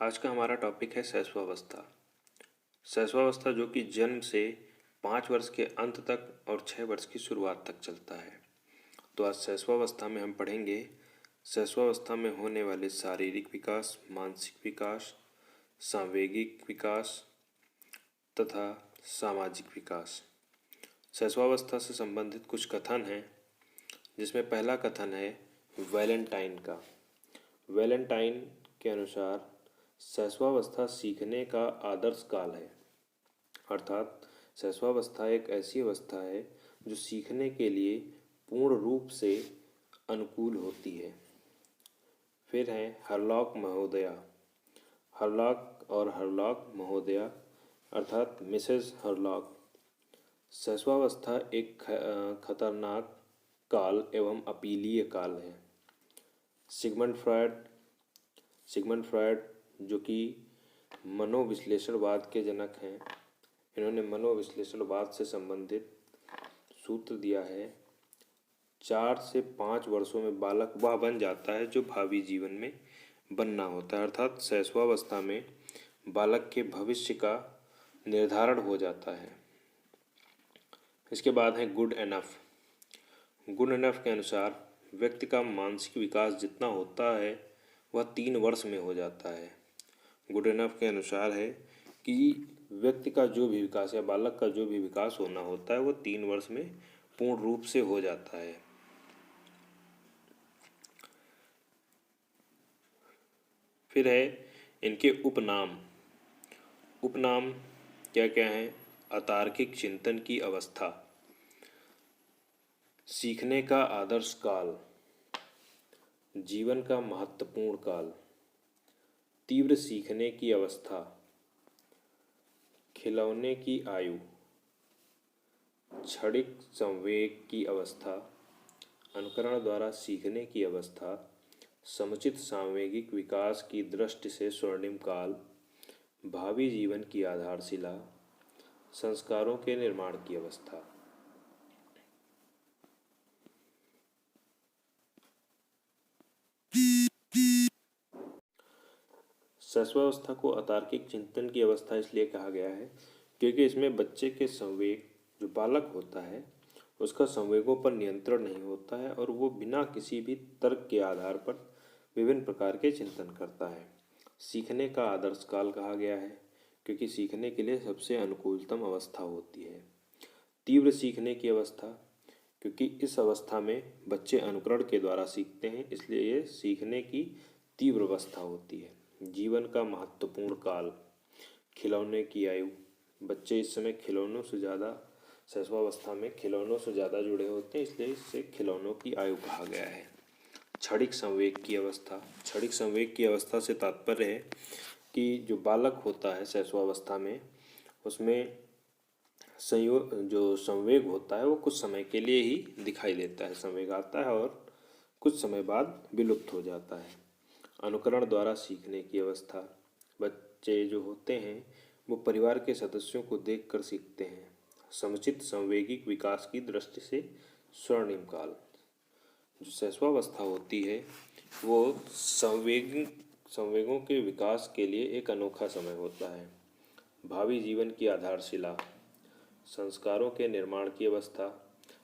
आज का हमारा टॉपिक है शैशवावस्था। शैशवावस्था जो कि जन्म से 5 वर्ष के अंत तक और 6 वर्ष की शुरुआत तक चलता है। तो आज शैशवावस्था में हम पढ़ेंगे शैशवावस्था में होने वाले शारीरिक विकास, मानसिक विकास, सांवेगिक विकास तथा सामाजिक विकास। शैशवावस्था से संबंधित कुछ कथन हैं, जिसमें पहला कथन है वैलेंटाइन का। वैलेंटाइन के अनुसार शैशवावस्था सीखने का आदर्श काल है, अर्थात शैशवावस्था एक ऐसी अवस्था है जो सीखने के लिए पूर्ण रूप से अनुकूल होती है। फिर है हरलॉक महोदया। हरलॉक महोदया अर्थात मिसेस हरलॉक। शैशवावस्था एक खतरनाक काल एवं अपीलीय काल है। सिगमंड फ्रायड जो कि मनोविश्लेषणवाद के जनक हैं, इन्होंने मनोविश्लेषणवाद से संबंधित सूत्र दिया है। 4 से 5 वर्षों में बालक वह बन जाता है जो भावी जीवन में बनना होता है, अर्थात शैशवावस्था में बालक के भविष्य का निर्धारण हो जाता है। इसके बाद है गुड एनफ। गुड एनफ के अनुसार व्यक्ति का मानसिक विकास जितना होता है वह 3 वर्ष में हो जाता है। गुड इनफ के अनुसार है कि व्यक्ति का जो भी विकास या बालक का जो भी विकास होना होता है वो 3 वर्ष में पूर्ण रूप से हो जाता है। फिर है इनके उपनाम क्या क्या हैं? अतार्किक चिंतन की अवस्था, सीखने का आदर्श काल, जीवन का महत्वपूर्ण काल, तीव्र सीखने की अवस्था, खिलौने की आयु, क्षणिक संवेग की अवस्था, अनुकरण द्वारा सीखने की अवस्था, समुचित सांवेगिक विकास की दृष्टि से स्वर्णिम काल, भावी जीवन की आधारशिला, संस्कारों के निर्माण की अवस्था। शैशवावस्था को अतार्किक चिंतन की अवस्था इसलिए कहा गया है क्योंकि इसमें बच्चे के संवेग, जो बालक होता है उसका संवेगों पर नियंत्रण नहीं होता है और वो बिना किसी भी तर्क के आधार पर विभिन्न प्रकार के चिंतन करता है। सीखने का आदर्श काल कहा गया है क्योंकि सीखने के लिए सबसे अनुकूलतम अवस्था होती है। तीव्र सीखने की अवस्था, क्योंकि इस अवस्था में बच्चे अनुकरण के द्वारा सीखते हैं, इसलिए ये सीखने की तीव्र अवस्था होती है। जीवन का महत्वपूर्ण काल, खिलौने की आयु, बच्चे इस समय खिलौनों से ज़्यादा, शैशवावस्था में खिलौनों से ज़्यादा जुड़े होते हैं, इसलिए इसे खिलौनों की आयु कहा गया है। क्षणिक संवेग की अवस्था, क्षणिक संवेग की अवस्था से तात्पर्य है कि जो बालक होता है शैशवावस्था में, उसमें जो संवेग होता है वो कुछ समय के लिए ही दिखाई देता है। संवेग आता है और कुछ समय बाद विलुप्त हो जाता है। अनुकरण द्वारा सीखने की अवस्था, बच्चे जो होते हैं वो परिवार के सदस्यों को देखकर सीखते हैं। समुचित संवेगिक विकास की दृष्टि से स्वर्णिम काल, जो शैशवावस्था होती है वो संवेगों के विकास के लिए एक अनोखा समय होता है। भावी जीवन की आधारशिला, संस्कारों के निर्माण की अवस्था,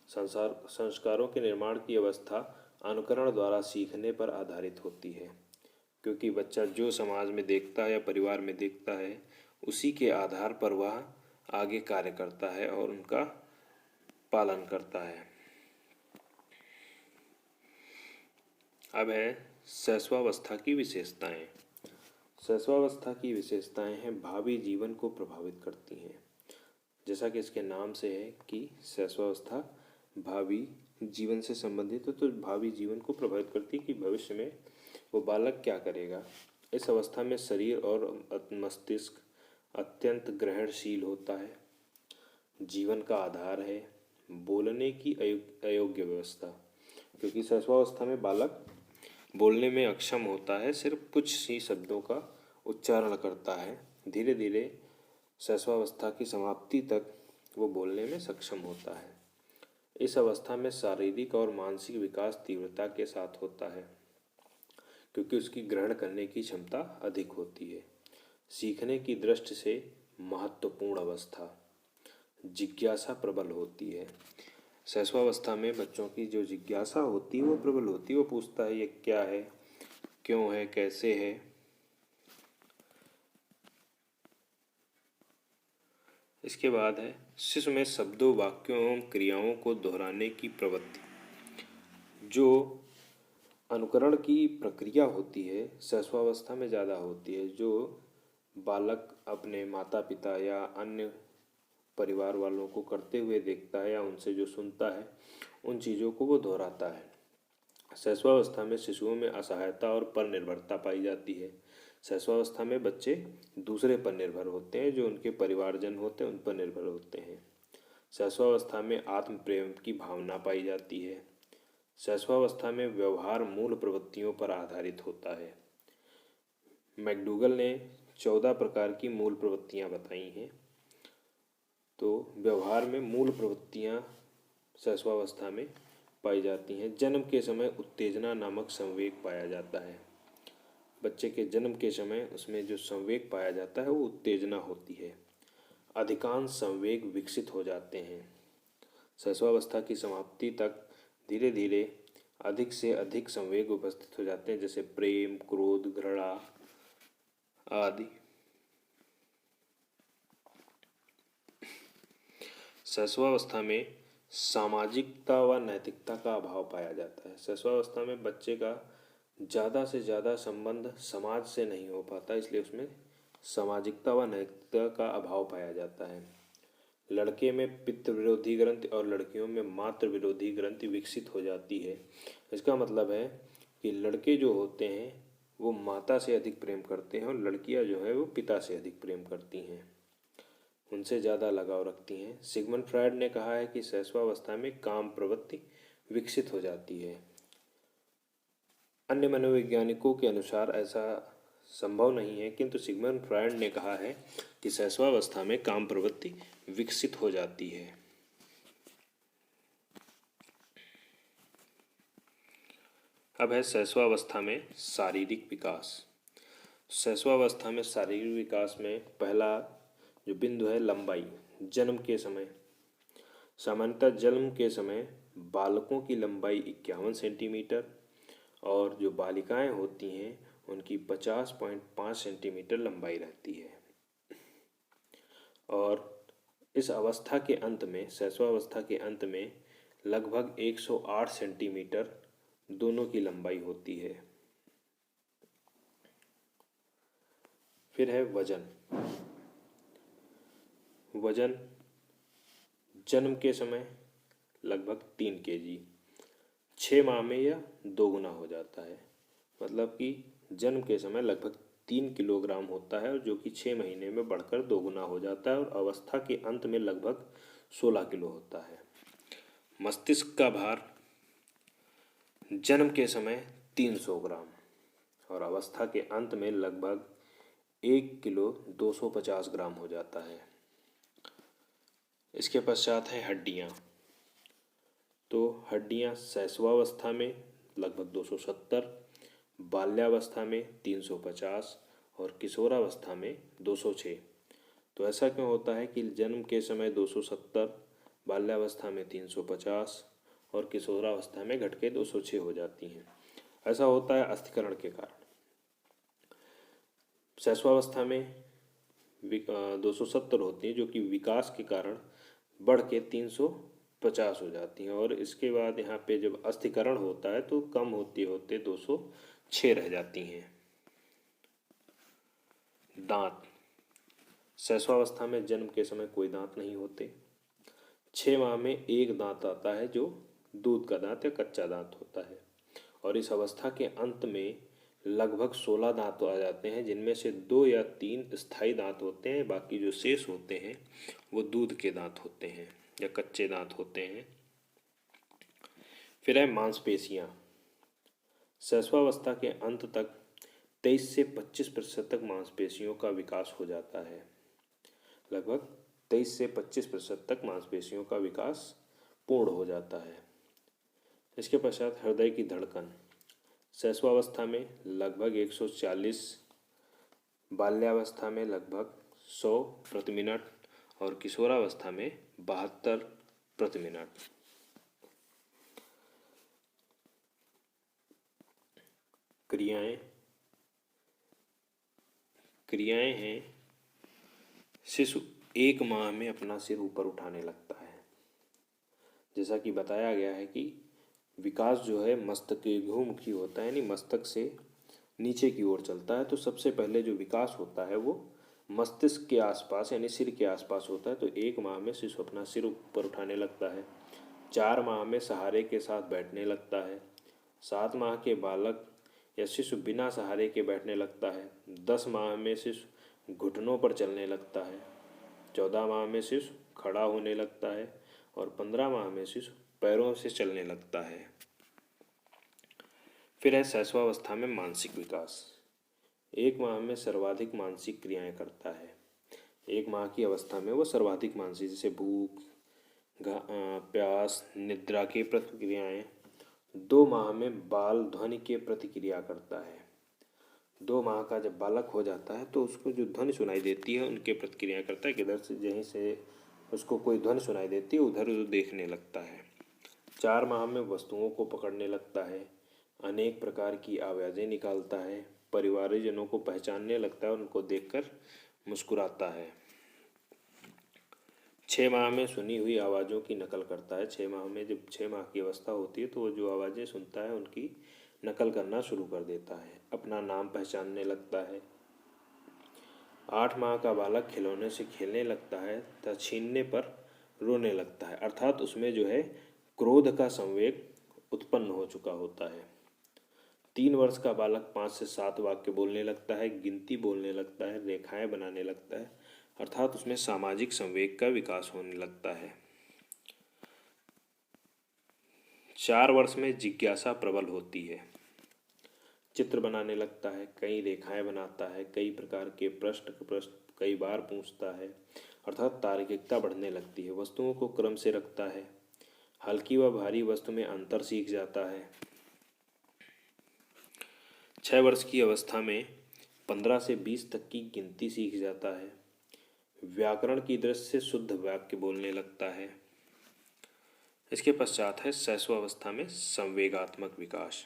संस्कारों के निर्माण की अवस्था अनुकरण द्वारा सीखने पर आधारित होती है, क्योंकि बच्चा जो समाज में देखता है या परिवार में देखता है उसी के आधार पर वह आगे कार्य करता है और उनका पालन करता है। अब है शैशवावस्था की विशेषताएं। शैशवावस्था की विशेषताएं हैं भावी जीवन को प्रभावित करती हैं। जैसा कि इसके नाम से है कि शैशवावस्था भावी जीवन से संबंधित है, तो भावी जीवन को प्रभावित करती है कि भविष्य में वो बालक क्या करेगा। इस अवस्था में शरीर और मस्तिष्क अत्यंत ग्रहणशील होता है। जीवन का आधार है बोलने की अयोग्य व्यवस्था, क्योंकि शैशवावस्था में बालक बोलने में अक्षम होता है, सिर्फ कुछ ही शब्दों का उच्चारण करता है। धीरे धीरे शैशवावस्था की समाप्ति तक वो बोलने में सक्षम होता है। इस अवस्था में शारीरिक और मानसिक विकास तीव्रता के साथ होता है, क्योंकि उसकी ग्रहण करने की क्षमता अधिक होती है। सीखने की दृष्टि से महत्वपूर्ण अवस्था, जिज्ञासा प्रबल होती है। शैशवावस्था में बच्चों की जो जिज्ञासा होती है वो प्रबल होती है। वो पूछता है ये क्या है, क्यों है, कैसे है। इसके बाद है शिशु में शब्दों, वाक्यों एवं क्रियाओं को दोहराने की प्रवृत्ति। जो अनुकरण की प्रक्रिया होती है शैशवावस्था में ज़्यादा होती है। जो बालक अपने माता पिता या अन्य परिवार वालों को करते हुए देखता है या उनसे जो सुनता है उन चीज़ों को वो दोहराता है। शैशवावस्था में शिशुओं में असहायता और पर निर्भरता पाई जाती है। शैशवावस्था में बच्चे दूसरे पर निर्भर होते हैं, जो उनके परिवारजन होते हैं उन पर निर्भर होते हैं। शैशवावस्था में आत्म प्रेम की भावना पाई जाती है। शैशवावस्था में व्यवहार मूल प्रवृत्तियों पर आधारित होता है। मैकडूगल ने 14 प्रकार की मूल प्रवृत्तियां बताई हैं। तो व्यवहार में मूल प्रवृत्तियां शैशवावस्था में पाई जाती हैं। जन्म के समय उत्तेजना नामक संवेग पाया जाता है। बच्चे के जन्म के समय उसमें जो संवेग पाया जाता है वो उत्तेजना होती है। अधिकांश संवेग विकसित हो जाते हैं। शैशवावस्था की समाप्ति तक धीरे धीरे अधिक से अधिक संवेग उपस्थित हो जाते हैं, जैसे प्रेम, क्रोध, घृणा आदि। शैशवावस्था में सामाजिकता व नैतिकता का अभाव पाया जाता है। शैशवावस्था में बच्चे का ज़्यादा से ज़्यादा संबंध समाज से नहीं हो पाता, इसलिए उसमें सामाजिकता व नैतिकता का अभाव पाया जाता है। लड़के में पितृ विरोधी ग्रंथि और लड़कियों में मातृ विरोधी ग्रंथि विकसित हो जाती है। इसका मतलब है कि लड़के जो होते हैं वो माता से अधिक प्रेम करते हैं और लड़कियां जो है वो पिता से अधिक प्रेम करती हैं, उनसे ज़्यादा लगाव रखती हैं। सिगमंड फ्रायड ने कहा है कि शैशवावस्था में काम प्रवृत्ति विकसित हो जाती है। अन्य मनोवैज्ञानिकों के अनुसार ऐसा संभव नहीं है, किंतु सिगमंड फ्रायड ने कहा है कि शैशवावस्था में काम प्रवृत्ति विकसित हो जाती है। अब है शैशवावस्था में शारीरिक विकास। शैशवावस्था में शारीरिक विकास में पहला जो बिंदु है लंबाई। जन्म के समय सामान्यतः जन्म के समय बालकों की लंबाई 51 सेंटीमीटर और जो बालिकाएं होती हैं उनकी 50.5 सेंटीमीटर लंबाई रहती है। और इस अवस्था के अंत में, शैशवावस्था के अंत में लगभग 108 सेंटीमीटर दोनों की लंबाई होती है। फिर है वजन। वजन जन्म के समय लगभग 3 केजी, 6 माह में यह 2 गुना हो जाता है। मतलब कि जन्म के समय लगभग 3 किलोग्राम होता है और जो कि 6 महीने में बढ़कर 2 गुना हो जाता है और अवस्था के अंत में लगभग 16 किलो होता है। मस्तिष्क का भार जन्म के समय 300 ग्राम और अवस्था के अंत में लगभग 1 किलो 250 ग्राम हो जाता है। इसके पश्चात है हड्डियाँ। तो हड्डियाँ शैशवावस्था में लगभग 270, बाल्यावस्था में 350 और किशोरावस्था में 206। तो ऐसा क्यों होता है कि जन्म के समय 270, बाल्यावस्था में 350 और किशोरावस्था में घट के 206 हो जाती हैं? ऐसा होता है अस्थिकरण के कारण। शैशवावस्था में 270 होती हैं जो कि विकास के कारण बढ़ के 350 हो जाती हैं और इसके बाद यहाँ पे जब अस्थिकरण होता है तो कम होते होते 206 रह जाती हैं। दांत। शैशवावस्था में जन्म के समय कोई दांत नहीं होते। 6 माह में एक दांत आता है जो दूध का दांत या कच्चा दांत होता है और इस अवस्था के अंत में लगभग 16 दांत आ जाते हैं, जिनमें से 2 या 3 स्थायी दांत होते हैं, बाकी जो शेष होते हैं वो दूध के दांत होते हैं या कच्चे दांत होते हैं। फिर है मांसपेशियाँ। शैशवावस्था के अंत तक 23 से 25% तक मांसपेशियों का विकास हो जाता है। लगभग 23 से 25% तक मांसपेशियों का विकास पूर्ण हो जाता है। इसके पश्चात हृदय की धड़कन। शैशवावस्था में लगभग 140, बाल्यावस्था में लगभग 100 प्रति मिनट और किशोरावस्था में 72 प्रति मिनट। क्रियाएं हैं, शिशु 1 माह में अपना सिर ऊपर उठाने लगता है। जैसा कि बताया गया है कि विकास जो है मस्तकेघोमुखी होता है, यानी मस्तक से नीचे की ओर चलता है। तो सबसे पहले जो विकास होता है वो मस्तिष्क के आसपास यानी सिर के आसपास होता है। तो 1 माह में शिशु अपना सिर ऊपर उठाने लगता है। 4 माह में सहारे के साथ बैठने लगता है। 7 माह के बालक या शिशु बिना सहारे के बैठने लगता है। 10 माह में शिशु घुटनों पर चलने लगता है। 14 माह में शिशु खड़ा होने लगता है और 15 माह में शिशु पैरों से चलने लगता है। फिर है शैशवावस्था में मानसिक विकास। 1 माह में सर्वाधिक मानसिक क्रियाएं करता है। 1 माह की अवस्था में वो सर्वाधिक मानसिक, जैसे भूख, प्यास, निद्रा की प्रतिक्रियाएं। 2 माह में बाल ध्वनि के प्रतिक्रिया करता है। 2 माह का जब बालक हो जाता है तो उसको जो ध्वनि सुनाई देती है उनके प्रतिक्रिया करता है, कि इधर से यहीं से उसको कोई ध्वनि सुनाई देती है उधर देखने लगता है। 4 माह में वस्तुओं को पकड़ने लगता है, अनेक प्रकार की आवाज़ें निकालता है, परिवारजनों को पहचानने लगता है, उनको देखकर मुस्कुराता है। 6 माह में सुनी हुई आवाज़ों की नकल करता है। 6 माह में जब 6 माह की अवस्था होती है तो वो जो आवाज़ें सुनता है उनकी नकल करना शुरू कर देता है। अपना नाम पहचानने लगता है। 8 माह का बालक खिलौने से खेलने लगता है तथा छीनने पर रोने लगता है, अर्थात उसमें जो है क्रोध का संवेग उत्पन्न हो चुका होता है। 3 वर्ष का बालक 5 से 7 वाक्य बोलने लगता है, गिनती बोलने लगता है, रेखाएं बनाने लगता है, अर्थात उसमें सामाजिक संवेग का विकास होने लगता है। 4 वर्ष में जिज्ञासा प्रबल होती है, चित्र बनाने लगता है, कई रेखाएं बनाता है, कई प्रकार के प्रश्न कई बार पूछता है, अर्थात तार्किकता बढ़ने लगती है। वस्तुओं को क्रम से रखता है, हल्की व भारी वस्तु में अंतर सीख जाता है। 6 वर्ष की अवस्था में 15 से 20 तक की गिनती सीख जाता है। व्याकरण की दृष्टि से शुद्ध वाक्य बोलने लगता है। इसके पश्चात है शैशवावस्था में संवेगात्मक विकास।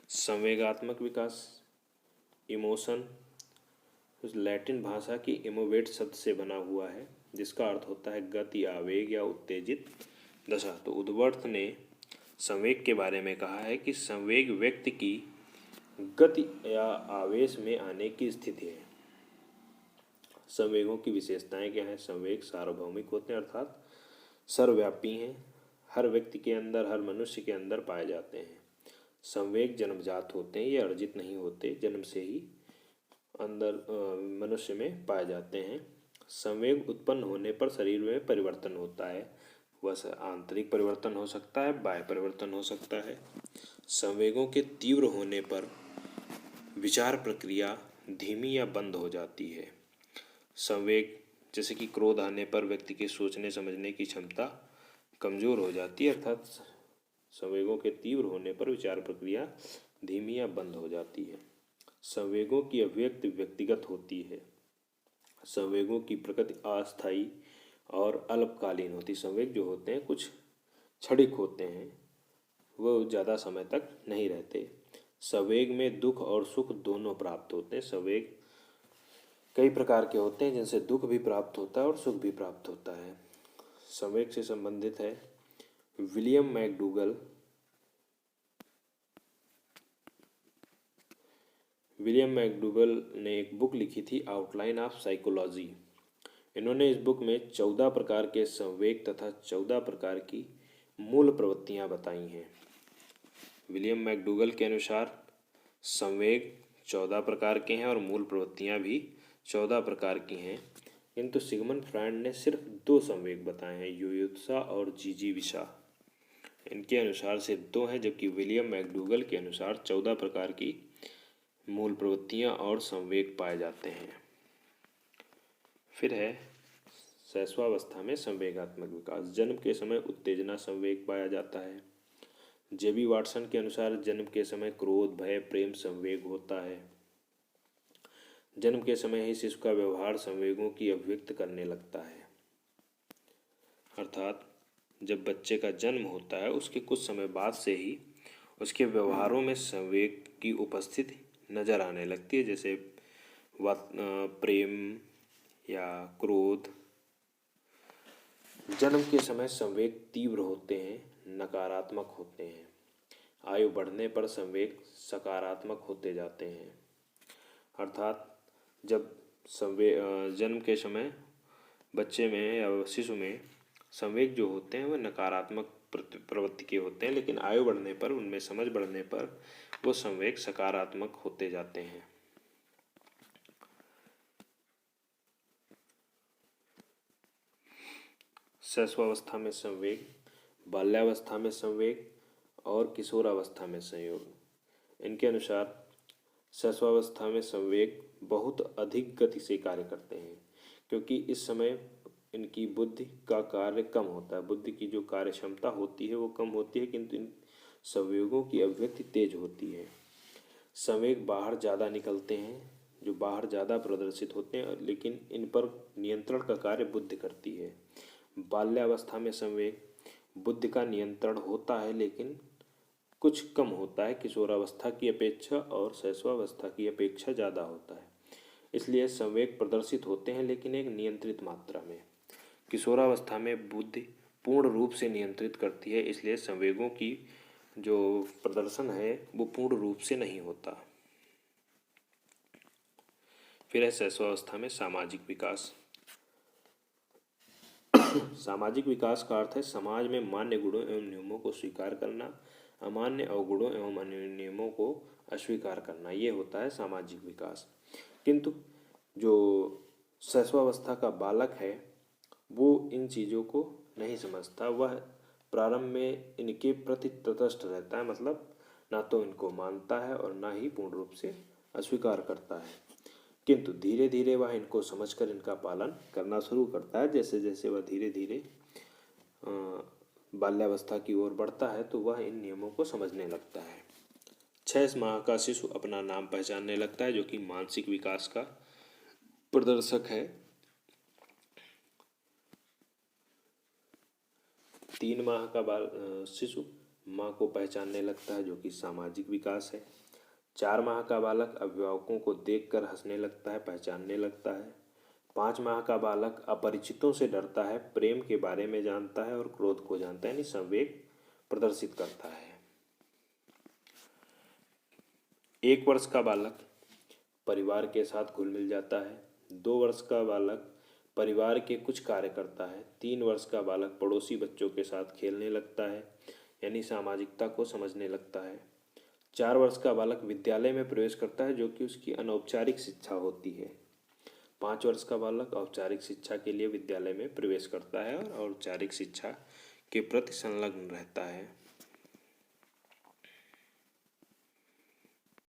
संवेगात्मक विकास इमोशन लैटिन भाषा की इमोवेट शब्द से बना हुआ है, जिसका अर्थ होता है गति, आवेग या उत्तेजित दशा। तो उद्वर्थ ने संवेग के बारे में कहा है कि संवेग व्यक्ति की गति या आवेश में आने की स्थिति है। संवेगों की विशेषताएं क्या हैं? संवेग सार्वभौमिक होते हैं, अर्थात सर्वव्यापी हैं, हर व्यक्ति के अंदर, हर मनुष्य के अंदर पाए जाते हैं। संवेग जन्मजात होते हैं, ये अर्जित नहीं होते, जन्म से ही अंदर मनुष्य में पाए जाते हैं। संवेग उत्पन्न होने पर शरीर में परिवर्तन होता है, वह आंतरिक परिवर्तन हो सकता है, बाह्य परिवर्तन हो सकता है। संवेगों के तीव्र होने पर विचार प्रक्रिया धीमी या बंद हो जाती है। संवेग जैसे कि क्रोध आने पर व्यक्ति के सोचने समझने की क्षमता कमजोर हो जाती है, अर्थात संवेगों के तीव्र होने पर विचार प्रक्रिया धीमी या बंद हो जाती है। संवेगों की अभिव्यक्ति व्यक्तिगत होती है। संवेगों की प्रकृति अस्थायी और अल्पकालीन होती। संवेग जो होते हैं कुछ क्षणिक होते हैं, वो ज़्यादा समय तक नहीं रहते। संवेग में दुख और सुख दोनों प्राप्त होते हैं। संवेग कई प्रकार के होते हैं, जिनसे दुख भी प्राप्त होता है और सुख भी प्राप्त होता है। संवेग से संबंधित है विलियम मैकडूगल ने एक बुक लिखी थी, आउटलाइन ऑफ साइकोलॉजी। इन्होंने इस बुक में 14 प्रकार के संवेग तथा 14 प्रकार की मूल प्रवृत्तियां बताई हैं। विलियम मैकडूगल के अनुसार संवेग 14 प्रकार के हैं और मूल प्रवृत्तियां भी 14 प्रकार की हैं, किंतु सिगमंड फ्रायड ने सिर्फ 2 संवेग बताए हैं, युयुत्सा और जिजीविषा। इनके अनुसार से 2 हैं, जबकि विलियम मैकडूगल के अनुसार 14 प्रकार की मूल प्रवृत्तियां और संवेग पाए जाते हैं। फिर है शैशवावस्था में संवेगात्मक विकास। जन्म के समय उत्तेजना संवेग पाया जाता है। जेबी वाटसन के अनुसार जन्म के समय क्रोध, भय, प्रेम, संवेग होता है। जन्म के समय ही शिशु का व्यवहार संवेगों की अभिव्यक्त करने लगता है। अर्थात जब बच्चे का जन्म होता है उसके कुछ समय बाद से ही उसके व्यवहारों में संवेग की उपस्थिति नजर आने लगती है, जैसे प्रेम या क्रोध। जन्म के समय संवेग तीव्र होते हैं, नकारात्मक होते हैं। आयु बढ़ने पर संवेग सकारात्मक होते जाते हैं। अर्थात जब जन्म के समय बच्चे में या शिशु में संवेग जो होते हैं वह नकारात्मक प्रवृत्ति के होते हैं, लेकिन आयु बढ़ने पर, उनमें समझ बढ़ने पर वो संवेग सकारात्मक होते जाते हैं। शैशवावस्था में संवेग, बाल्यावस्था में संवेग और किशोरावस्था में संयोग। इनके अनुसार शैशवावस्था में संवेग बहुत अधिक गति से कार्य करते हैं, क्योंकि इस समय इनकी बुद्धि का कार्य कम होता है। बुद्धि की जो कार्य क्षमता होती है वो कम होती है, किंतु इन संवेगों की अभिव्यक्ति तेज होती है। संवेग बाहर ज़्यादा निकलते हैं, जो बाहर ज़्यादा प्रदर्शित होते हैं, लेकिन इन पर नियंत्रण का कार्य बुद्धि करती है। बाल्यावस्था में संवेग बुद्धि का नियंत्रण होता है, लेकिन कुछ कम होता है, किशोरावस्था की अपेक्षा और शैशवावस्था की अपेक्षा ज़्यादा होता है। इसलिए संवेग प्रदर्शित होते हैं, लेकिन एक नियंत्रित मात्रा में। किशोरावस्था में बुद्धि पूर्ण रूप से नियंत्रित करती है, इसलिए संवेगों की जो प्रदर्शन है वो पूर्ण रूप से नहीं होता। फिर है शैशवावस्था में सामाजिक विकास। सामाजिक विकास का अर्थ है समाज में मान्य गुणों एवं नियमों को स्वीकार करना, अमान्य अवगुणों एवं नियमों को अस्वीकार करना, ये होता है सामाजिक विकास। किंतु जो शैशवावस्था का बालक है वो इन चीज़ों को नहीं समझता। वह प्रारंभ में इनके प्रति तटस्थ रहता है, मतलब ना तो इनको मानता है और ना ही पूर्ण रूप से अस्वीकार करता है। किंतु धीरे धीरे वह इनको समझकर इनका पालन करना शुरू करता है। जैसे जैसे वह धीरे धीरे बाल्यावस्था की ओर बढ़ता है तो वह इन नियमों को समझने लगता है। 6 माह का शिशु अपना नाम पहचानने लगता है, जो कि मानसिक विकास का प्रदर्शक है। 3 माह का शिशु माँ को पहचानने लगता है, जो कि सामाजिक विकास है। 4 माह का बालक अभिभावकों को देखकर हंसने लगता है, पहचानने लगता है। 5 माह का बालक अपरिचितों से डरता है, प्रेम के बारे में जानता है और क्रोध को जानता है, यानी संवेग प्रदर्शित करता है। 1 वर्ष का बालक परिवार के साथ घुल मिल जाता है। 2 वर्ष का बालक परिवार के कुछ कार्य करता है। 3 वर्ष का बालक पड़ोसी बच्चों के साथ खेलने लगता है, यानी सामाजिकता को समझने लगता है। 4 वर्ष का बालक विद्यालय में प्रवेश करता है, जो कि उसकी अनौपचारिक शिक्षा होती है। 5 वर्ष का बालक औपचारिक शिक्षा के लिए विद्यालय में प्रवेश करता है और औपचारिक शिक्षा के प्रति संलग्न रहता है।